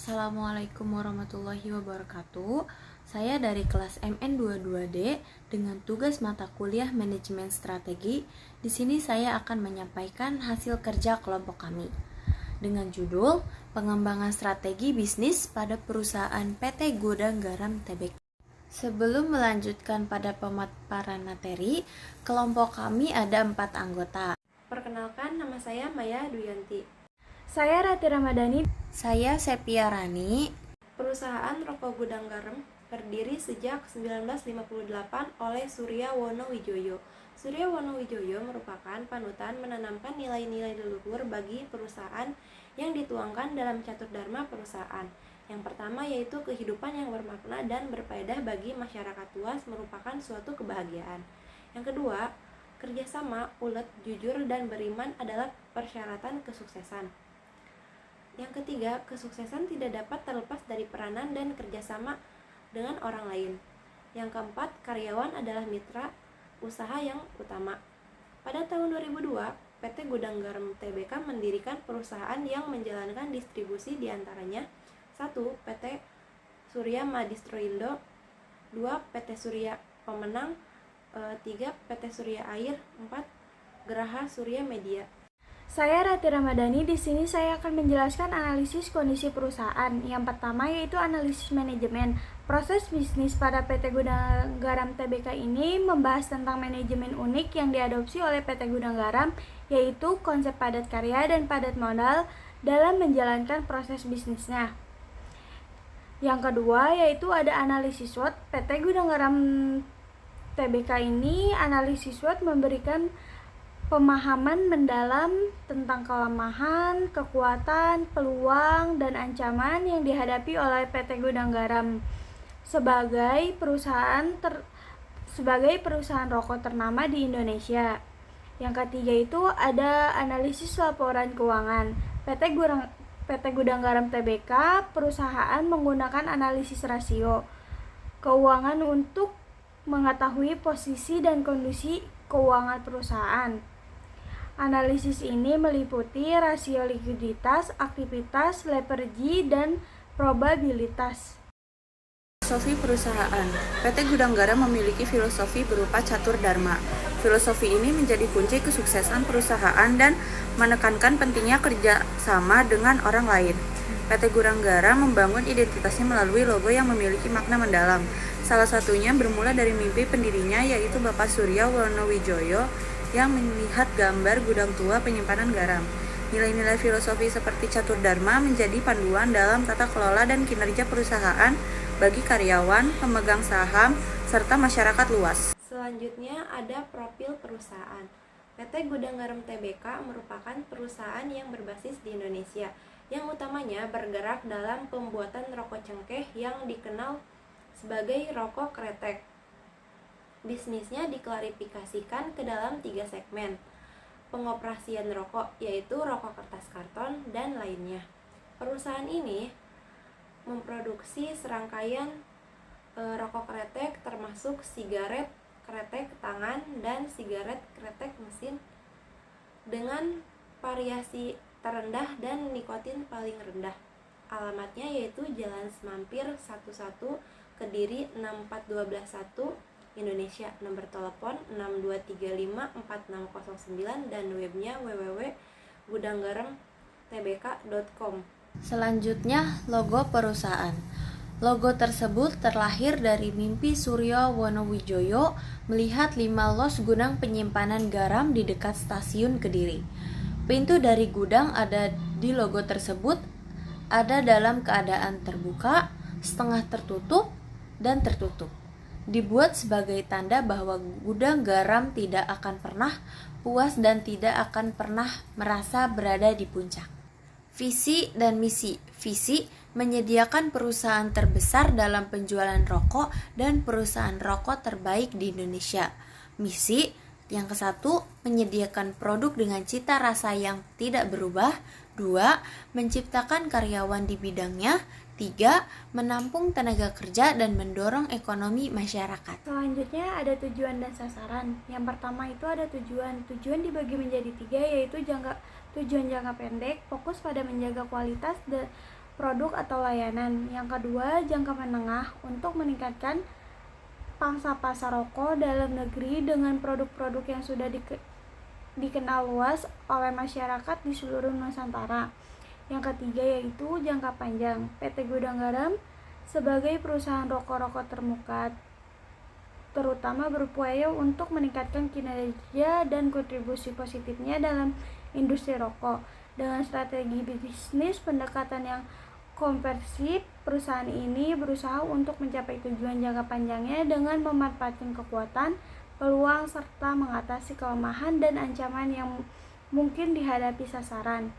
Assalamualaikum warahmatullahi wabarakatuh. Saya dari kelas MN22D dengan tugas mata kuliah Manajemen Strategi. Di sini saya akan menyampaikan hasil kerja kelompok kami dengan judul Pengembangan Strategi Bisnis pada Perusahaan PT Gudang Garam Tbk. Sebelum melanjutkan pada pemaparan materi, kelompok kami ada 4 anggota. Perkenalkan, nama saya Maya Duyanti. Saya Rati Ramadhani. Saya Sepia Rani. Perusahaan Rokok Gudang Garam berdiri sejak 1958 oleh Surya Wonowijoyo. Surya Wonowijoyo merupakan panutan menanamkan nilai-nilai leluhur bagi perusahaan yang dituangkan dalam catur dharma perusahaan. Yang pertama yaitu kehidupan yang bermakna dan berfaedah bagi masyarakat luas merupakan suatu kebahagiaan. Yang kedua, kerjasama, ulet, jujur, dan beriman adalah persyaratan kesuksesan. Yang ketiga, kesuksesan tidak dapat terlepas dari peranan dan kerjasama dengan orang lain. Yang keempat, karyawan adalah mitra usaha yang utama. Pada tahun 2002, PT Gudang Garam Tbk mendirikan perusahaan yang menjalankan distribusi diantaranya 1. PT Surya Madistro Indo, 2. PT Surya Pemenang, 3. PT Surya Air, 4. Geraha Surya Media. Saya Rati Ramadhani. Di sini saya akan menjelaskan analisis kondisi perusahaan. Yang pertama yaitu analisis manajemen. Proses bisnis pada PT Gudang Garam Tbk ini membahas tentang manajemen unik yang diadopsi oleh PT Gudang Garam, yaitu konsep padat karya dan padat modal dalam menjalankan proses bisnisnya. Yang kedua yaitu ada analisis SWOT. PT Gudang Garam Tbk ini analisis SWOT memberikan pemahaman mendalam tentang kelemahan, kekuatan, peluang, dan ancaman yang dihadapi oleh PT Gudang Garam sebagai perusahaan rokok ternama di Indonesia. Yang ketiga itu ada analisis laporan keuangan. PT Gudang Garam Tbk perusahaan menggunakan analisis rasio keuangan untuk mengetahui posisi dan kondisi keuangan perusahaan. Analisis ini meliputi rasio likuiditas, aktivitas, leverage, dan probabilitas. Filosofi perusahaan. PT Gudang Garam memiliki filosofi berupa catur dharma. Filosofi ini menjadi kunci kesuksesan perusahaan dan menekankan pentingnya kerjasama dengan orang lain. PT Gudang Garam membangun identitasnya melalui logo yang memiliki makna mendalam. Salah satunya bermula dari mimpi pendirinya yaitu Bapak Surya Wonowijoyo yang melihat gambar gudang tua penyimpanan garam. Nilai-nilai filosofi seperti catur dharma menjadi panduan dalam tata kelola dan kinerja perusahaan bagi karyawan, pemegang saham, serta masyarakat luas. Selanjutnya ada profil perusahaan. PT Gudang Garam Tbk merupakan perusahaan yang berbasis di Indonesia, yang utamanya bergerak dalam pembuatan rokok cengkeh yang dikenal sebagai rokok kretek. Bisnisnya diklarifikasikan ke dalam 3 segmen. Pengoperasian rokok, yaitu rokok kertas karton, dan lainnya. Perusahaan ini memproduksi serangkaian rokok kretek termasuk sigaret kretek tangan dan sigaret kretek mesin dengan variasi terendah dan nikotin paling rendah. Alamatnya yaitu Jalan Semampir 11 Kediri 64211 Indonesia, nomor telepon 62354609 dan webnya www.gudanggaramtbk.com. Selanjutnya, logo perusahaan. Logo tersebut terlahir dari mimpi Surya Wonowijoyo melihat 5 los gudang penyimpanan garam di dekat stasiun Kediri. Pintu dari gudang ada di logo tersebut ada dalam keadaan terbuka, setengah tertutup, dan tertutup. Dibuat sebagai tanda bahwa gudang garam tidak akan pernah puas dan tidak akan pernah merasa berada di puncak. Visi dan misi. Visi menyediakan perusahaan terbesar dalam penjualan rokok dan perusahaan rokok terbaik di Indonesia. Misi yang ke-1, menyediakan produk dengan cita rasa yang tidak berubah. 2, menciptakan karyawan di bidangnya. 3, menampung tenaga kerja dan mendorong ekonomi masyarakat. Selanjutnya ada tujuan dan sasaran. Yang pertama itu ada tujuan. Tujuan dibagi menjadi 3 yaitu tujuan jangka pendek, fokus pada menjaga kualitas produk atau layanan. Yang kedua, jangka menengah untuk meningkatkan pangsa pasar rokok dalam negeri dengan produk-produk yang sudah dikenal luas oleh masyarakat di seluruh Nusantara. Yang ketiga yaitu jangka panjang. PT Gudang Garam sebagai perusahaan rokok-rokok termuka terutama berupaya untuk meningkatkan kinerja dan kontribusi positifnya dalam industri rokok. Dengan strategi bisnis pendekatan yang komprehensif, perusahaan ini berusaha untuk mencapai tujuan jangka panjangnya dengan memanfaatkan kekuatan, peluang, serta mengatasi kelemahan dan ancaman yang mungkin dihadapi sasaran.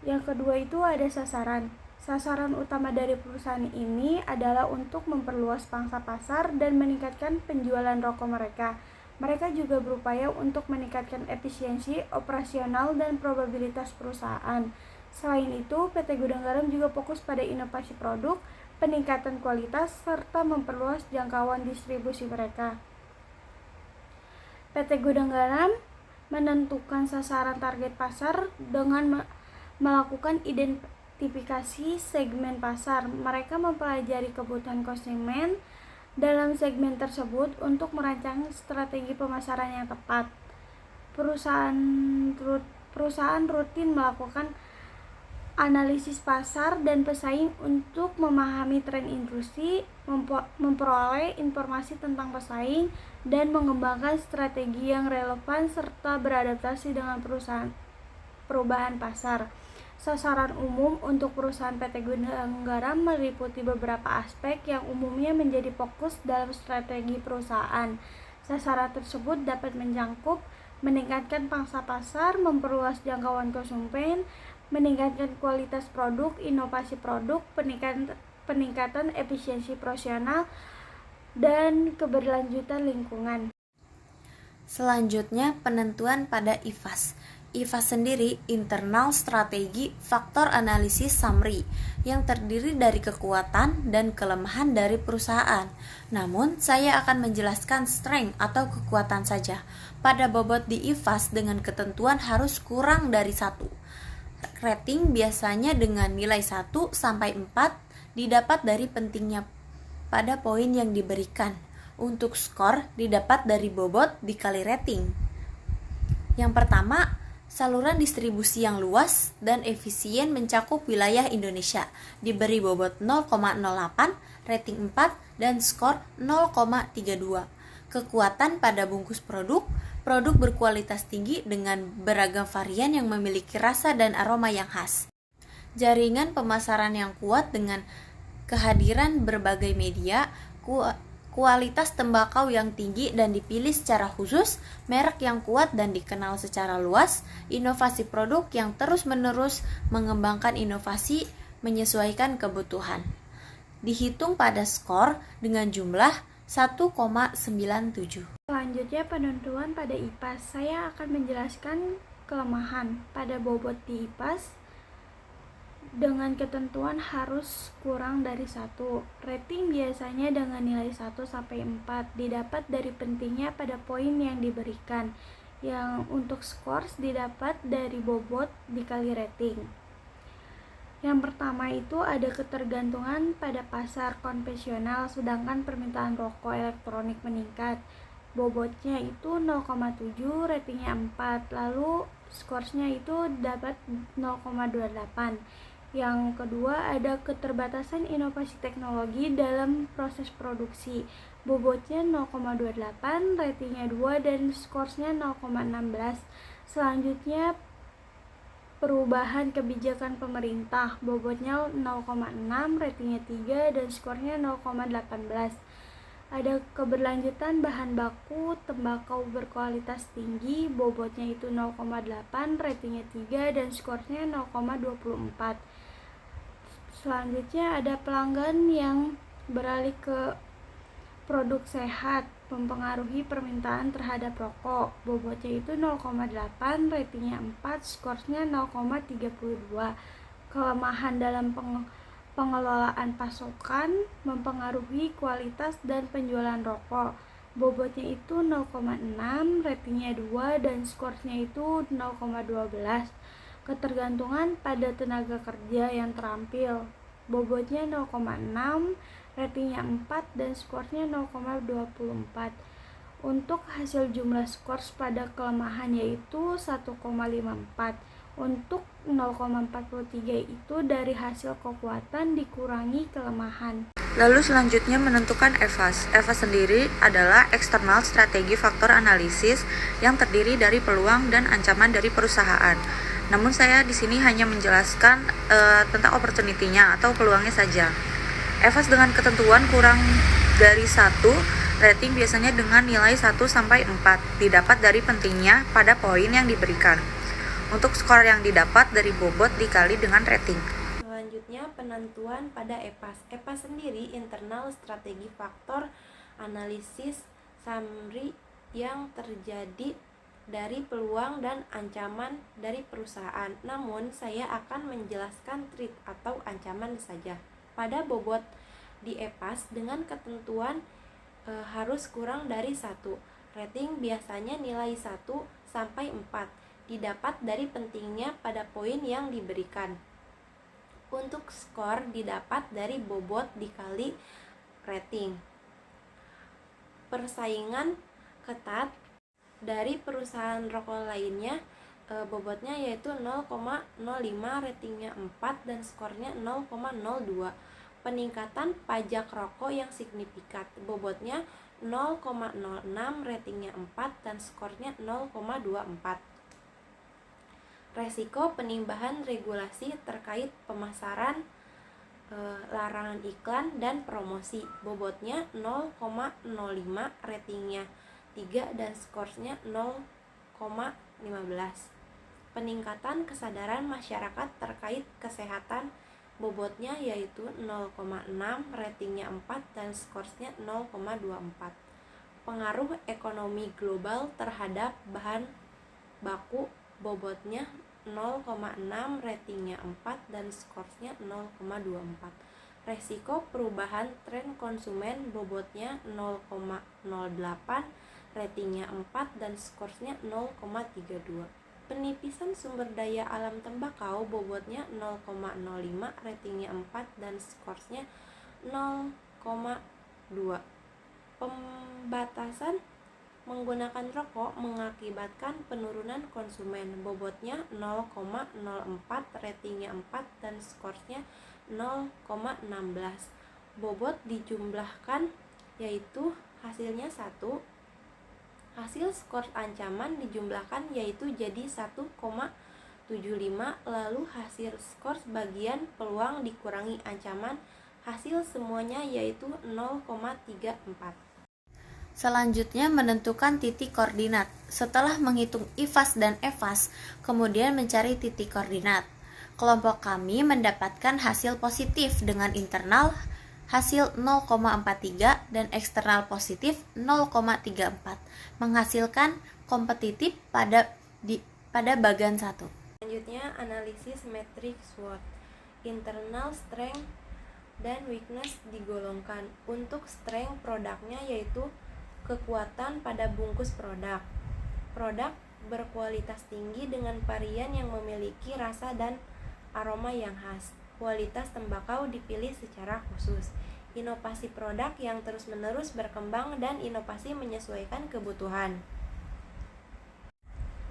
Yang kedua itu ada sasaran. Sasaran utama dari perusahaan ini adalah untuk memperluas pangsa pasar dan meningkatkan penjualan rokok mereka. Mereka juga berupaya untuk meningkatkan efisiensi operasional dan probabilitas perusahaan. Selain itu, PT Gudang Garam juga fokus pada inovasi produk, peningkatan kualitas, serta memperluas jangkauan distribusi mereka. PT Gudang Garam menentukan sasaran target pasar dengan melakukan identifikasi segmen pasar. Mereka mempelajari kebutuhan konsumen dalam segmen tersebut untuk merancang strategi pemasaran yang tepat. Perusahaan rutin melakukan analisis pasar dan pesaing untuk memahami tren industri, memperoleh informasi tentang pesaing, dan mengembangkan strategi yang relevan serta beradaptasi dengan perubahan pasar. Sasaran umum untuk perusahaan PT Gudang Garam meliputi beberapa aspek yang umumnya menjadi fokus dalam strategi perusahaan. Sasaran tersebut dapat mencakup meningkatkan pangsa pasar, memperluas jangkauan konsumen, meningkatkan kualitas produk, inovasi produk, peningkatan efisiensi operasional, dan keberlanjutan lingkungan. Selanjutnya, penentuan pada IFAS. IFAS sendiri internal strategi faktor analisis summary yang terdiri dari kekuatan dan kelemahan dari perusahaan. Namun, saya akan menjelaskan strength atau kekuatan saja. Pada bobot di IFAS dengan ketentuan harus kurang dari 1. Rating biasanya dengan nilai 1 sampai 4 didapat dari pentingnya pada poin yang diberikan. Untuk skor didapat dari bobot dikali rating. Yang pertama, saluran distribusi yang luas dan efisien mencakup wilayah Indonesia, diberi bobot 0,08, rating 4, dan skor 0,32. Kekuatan pada bungkus produk berkualitas tinggi dengan beragam varian yang memiliki rasa dan aroma yang khas. Jaringan pemasaran yang kuat dengan kehadiran berbagai media, kualitas tembakau yang tinggi dan dipilih secara khusus, merek yang kuat dan dikenal secara luas, inovasi produk yang terus-menerus mengembangkan inovasi menyesuaikan kebutuhan. Dihitung pada skor dengan jumlah 1,97. Selanjutnya penentuan pada IPAS. Saya akan menjelaskan kelemahan pada bobot di IPAS dengan ketentuan harus kurang dari 1. Rating biasanya dengan nilai 1 sampai 4 didapat dari pentingnya pada poin yang diberikan. Yang untuk skors didapat dari bobot dikali rating. Yang pertama itu ada ketergantungan pada pasar konvensional, sedangkan permintaan rokok elektronik meningkat. Bobotnya itu 0,7, ratingnya 4, lalu skorsnya itu dapat 0,28. Yang kedua ada keterbatasan inovasi teknologi dalam proses produksi. Bobotnya 0,28, ratingnya 2, dan skorsnya 0,16. Selanjutnya perubahan kebijakan pemerintah, bobotnya 0,6, ratingnya 3, dan skornya 0,18. Ada keberlanjutan bahan baku tembakau berkualitas tinggi, bobotnya itu 0,8, ratingnya 3, dan skornya 0,24. Selanjutnya ada pelanggan yang beralih ke produk sehat, mempengaruhi permintaan terhadap rokok. Bobotnya itu 0,8, ratingnya 4, skorsnya 0,32. Kelemahan dalam pengelolaan pasokan mempengaruhi kualitas dan penjualan rokok. Bobotnya itu 0,6, ratingnya 2, dan skorsnya itu 0,12. Ketergantungan pada tenaga kerja yang terampil. Bobotnya 0,6, ratingnya 4, dan skornya 0,24. Untuk hasil jumlah skor pada kelemahan yaitu 1,54. Untuk 0,43 itu dari hasil kekuatan dikurangi kelemahan. Lalu selanjutnya menentukan EVAS. EVAS sendiri adalah External Strategi Faktor Analisis yang terdiri dari peluang dan ancaman dari perusahaan. Namun saya di sini hanya menjelaskan tentang opportunity-nya atau peluangnya saja. EVAS dengan ketentuan kurang dari 1, rating biasanya dengan nilai 1 sampai 4, didapat dari pentingnya pada poin yang diberikan. Untuk skor yang didapat dari bobot dikali dengan rating. Selanjutnya penentuan pada EPAS. EPAS sendiri internal strategi faktor analisis summary yang terjadi dari peluang dan ancaman dari perusahaan. Namun saya akan menjelaskan threat atau ancaman saja. Pada bobot di EPAS dengan ketentuan harus kurang dari 1. Rating biasanya nilai 1 sampai 4, didapat dari pentingnya pada poin yang diberikan. Untuk skor didapat dari bobot dikali rating. Persaingan ketat dari perusahaan rokok lainnya, bobotnya yaitu 0,05, ratingnya 4, dan skornya 0,02. Peningkatan pajak rokok yang signifikan, bobotnya 0,06, ratingnya 4, dan skornya 0,24. Resiko penimbangan regulasi terkait pemasaran, larangan iklan, dan promosi, bobotnya 0,05, ratingnya 3, dan skornya 0,15. Peningkatan kesadaran masyarakat terkait kesehatan, bobotnya yaitu 0,6, ratingnya 4, dan skornya 0,24. Pengaruh ekonomi global terhadap bahan baku, bobotnya 0,6, ratingnya 4, dan skornya 0,24. Resiko perubahan tren konsumen, bobotnya 0,08, ratingnya 4, dan skornya 0,32. Penipisan sumber daya alam tembakau, bobotnya 0,05, ratingnya 4, dan skornya 0,2. Pembatasan menggunakan rokok mengakibatkan penurunan konsumen, bobotnya 0,04, ratingnya 4, dan skornya 0,16. Bobot dijumlahkan yaitu hasilnya 1. Hasil skor ancaman dijumlahkan yaitu jadi 1,75. Lalu hasil skor bagian peluang dikurangi ancaman, hasil semuanya yaitu 0,34. Selanjutnya menentukan titik koordinat. Setelah menghitung IFAS dan EVAS, kemudian mencari titik koordinat. Kelompok kami mendapatkan hasil positif dengan internal hasil 0,43 dan eksternal positif 0,34, menghasilkan kompetitif pada bagian 1. Selanjutnya analisis matrix SWOT. Internal strength dan weakness digolongkan. Untuk strength produknya yaitu kekuatan pada bungkus produk. Produk berkualitas tinggi dengan varian yang memiliki rasa dan aroma yang khas. Kualitas tembakau dipilih secara khusus. Inovasi produk yang terus-menerus berkembang dan inovasi menyesuaikan kebutuhan.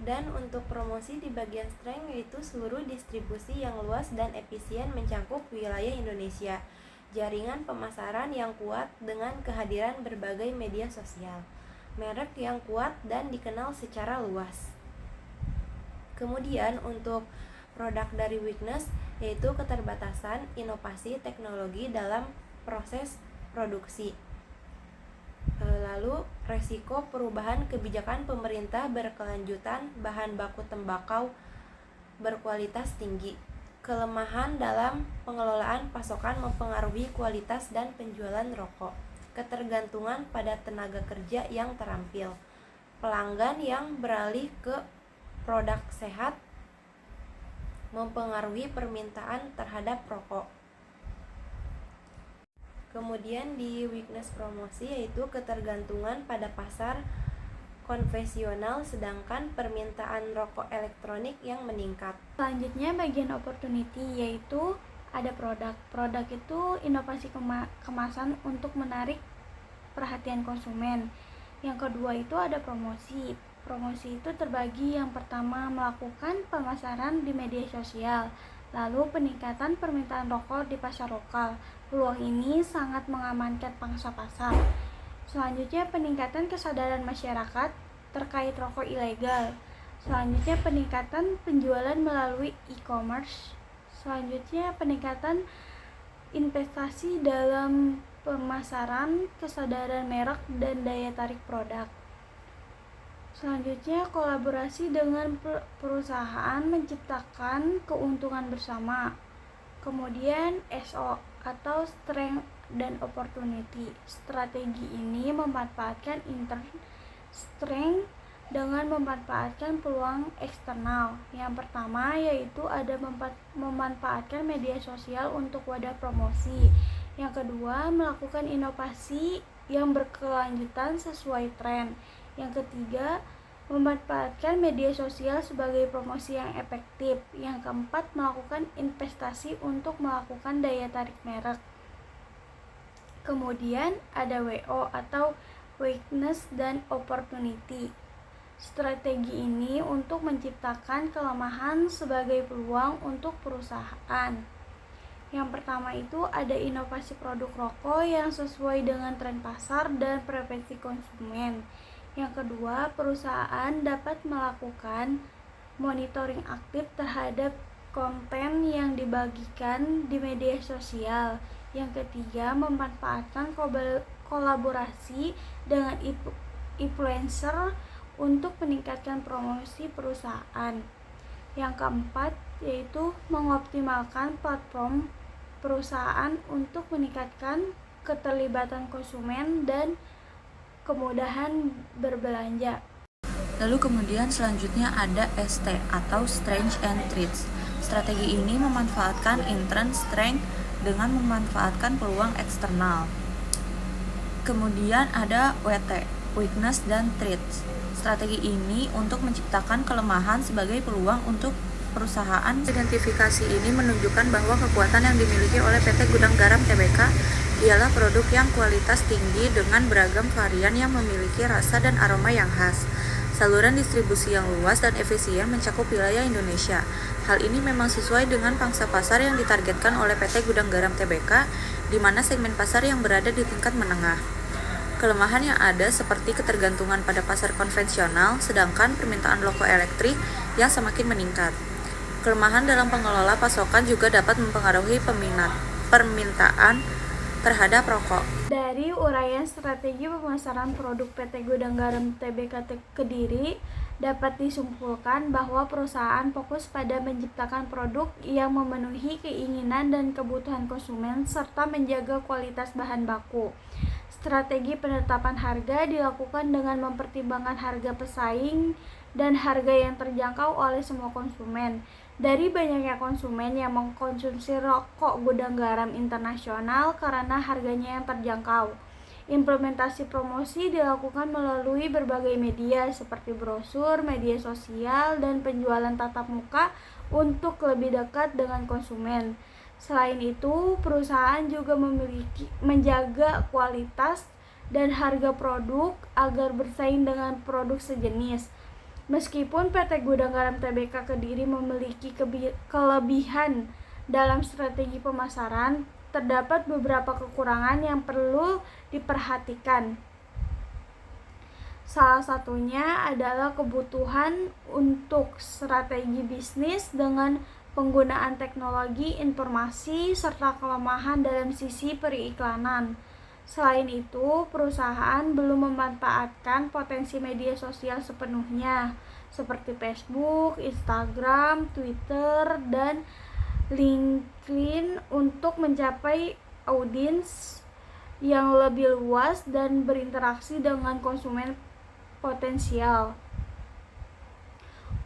Dan untuk promosi di bagian strength yaitu seluruh distribusi yang luas dan efisien mencakup wilayah Indonesia. Jaringan pemasaran yang kuat dengan kehadiran berbagai media sosial. Merek yang kuat dan dikenal secara luas. Kemudian untuk produk dari weakness yaitu keterbatasan inovasi teknologi dalam proses produksi. Lalu resiko perubahan kebijakan pemerintah berkelanjutan, bahan baku tembakau berkualitas tinggi. Kelemahan dalam pengelolaan pasokan mempengaruhi kualitas dan penjualan rokok. Ketergantungan pada tenaga kerja yang terampil. Pelanggan yang beralih ke produk sehat mempengaruhi permintaan terhadap rokok. Kemudian di weakness promosi yaitu ketergantungan pada pasar konvensional, sedangkan permintaan rokok elektronik yang meningkat. Selanjutnya bagian opportunity, yaitu ada produk. Produk itu inovasi kemasan untuk menarik perhatian konsumen. Yang kedua itu ada promosi. Promosi itu terbagi, yang pertama melakukan pemasaran di media sosial, lalu peningkatan permintaan rokok di pasar lokal. Peluang ini sangat mengamankan pangsa pasar. Selanjutnya peningkatan kesadaran masyarakat terkait rokok ilegal. Selanjutnya peningkatan penjualan melalui e-commerce. Selanjutnya peningkatan investasi dalam pemasaran, kesadaran merek, dan daya tarik produk. Selanjutnya kolaborasi dengan perusahaan menciptakan keuntungan bersama. Kemudian SO atau strength dan opportunity. Strategi ini memanfaatkan internal strength dengan memanfaatkan peluang eksternal. Yang pertama yaitu ada memanfaatkan media sosial untuk wadah promosi. Yang kedua, melakukan inovasi yang berkelanjutan sesuai tren. Yang ketiga, memanfaatkan media sosial sebagai promosi yang efektif. Yang keempat, melakukan investasi untuk melakukan daya tarik merek. Kemudian ada WO atau weakness dan opportunity. Strategi ini untuk menciptakan kelemahan sebagai peluang untuk perusahaan. Yang pertama itu ada inovasi produk rokok yang sesuai dengan tren pasar dan preferensi konsumen. Yang kedua, perusahaan dapat melakukan monitoring aktif terhadap konten yang dibagikan di media sosial. Yang ketiga, memanfaatkan kolaborasi dengan influencer untuk meningkatkan promosi perusahaan. Yang keempat, yaitu mengoptimalkan platform perusahaan untuk meningkatkan keterlibatan konsumen dan kemudahan berbelanja. Lalu kemudian selanjutnya ada ST atau Strengths and Traits. Strategi ini memanfaatkan internal strength dengan memanfaatkan peluang eksternal. Kemudian ada WT, Weakness dan Traits. Strategi ini untuk menciptakan kelemahan sebagai peluang untuk perusahaan. Identifikasi ini menunjukkan bahwa kekuatan yang dimiliki oleh PT Gudang Garam Tbk ialah produk yang kualitas tinggi dengan beragam varian yang memiliki rasa dan aroma yang khas. Saluran distribusi yang luas dan efisien mencakup wilayah Indonesia. Hal ini memang sesuai dengan pangsa pasar yang ditargetkan oleh PT Gudang Garam Tbk, di mana segmen pasar yang berada di tingkat menengah. Kelemahan yang ada seperti ketergantungan pada pasar konvensional, sedangkan permintaan rokok elektrik yang semakin meningkat. Kelemahan dalam pengelola pasokan juga dapat mempengaruhi permintaan terhadap rokok. Dari uraian strategi pemasaran produk PT Gudang Garam Tbk Kediri, dapat disimpulkan bahwa perusahaan fokus pada menciptakan produk yang memenuhi keinginan dan kebutuhan konsumen serta menjaga kualitas bahan baku. Strategi penetapan harga dilakukan dengan mempertimbangkan harga pesaing dan harga yang terjangkau oleh semua konsumen. Dari banyaknya konsumen yang mengkonsumsi rokok Gudang Garam Internasional karena harganya yang terjangkau, implementasi promosi dilakukan melalui berbagai media seperti brosur, media sosial, dan penjualan tatap muka untuk lebih dekat dengan konsumen. Selain itu, perusahaan juga menjaga kualitas dan harga produk agar bersaing dengan produk sejenis. Meskipun PT Gudang Garam Tbk Kediri memiliki kelebihan dalam strategi pemasaran, terdapat beberapa kekurangan yang perlu diperhatikan. Salah satunya adalah kebutuhan untuk strategi bisnis dengan penggunaan teknologi informasi serta kelemahan dalam sisi periklanan. Selain itu, perusahaan belum memanfaatkan potensi media sosial sepenuhnya, seperti Facebook, Instagram, Twitter, dan LinkedIn untuk mencapai audiens yang lebih luas dan berinteraksi dengan konsumen potensial.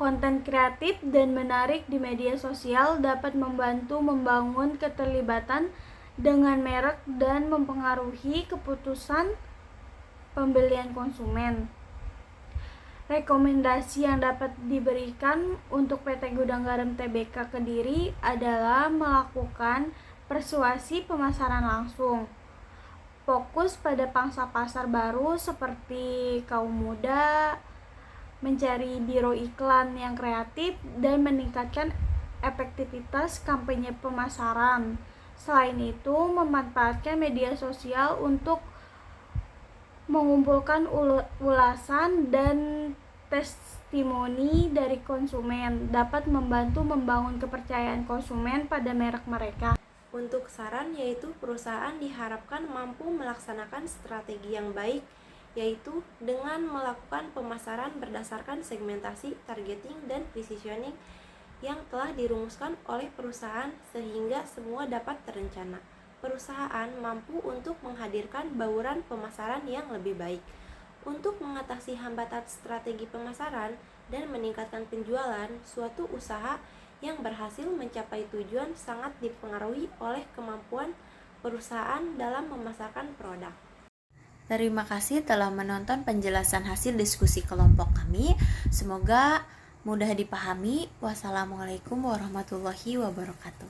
Konten kreatif dan menarik di media sosial dapat membantu membangun keterlibatan dengan merek dan mempengaruhi keputusan pembelian konsumen. Rekomendasi yang dapat diberikan untuk PT Gudang Garam TBK Kediri adalah melakukan persuasi pemasaran langsung, fokus pada pangsa pasar baru seperti kaum muda, mencari biro iklan yang kreatif, dan meningkatkan efektivitas kampanye pemasaran. Selain itu, memanfaatkan media sosial untuk mengumpulkan ulasan dan testimoni dari konsumen dapat membantu membangun kepercayaan konsumen pada merek mereka. Untuk saran yaitu perusahaan diharapkan mampu melaksanakan strategi yang baik, yaitu dengan melakukan pemasaran berdasarkan segmentasi, targeting, dan positioning yang telah dirumuskan oleh perusahaan sehingga semua dapat terencana. Perusahaan mampu untuk menghadirkan bauran pemasaran yang lebih baik. Untuk mengatasi hambatan strategi pemasaran dan meningkatkan penjualan, suatu usaha yang berhasil mencapai tujuan sangat dipengaruhi oleh kemampuan perusahaan dalam memasarkan produk. Terima kasih telah menonton penjelasan hasil diskusi kelompok kami. Semoga mudah dipahami. Wassalamualaikum warahmatullahi wabarakatuh.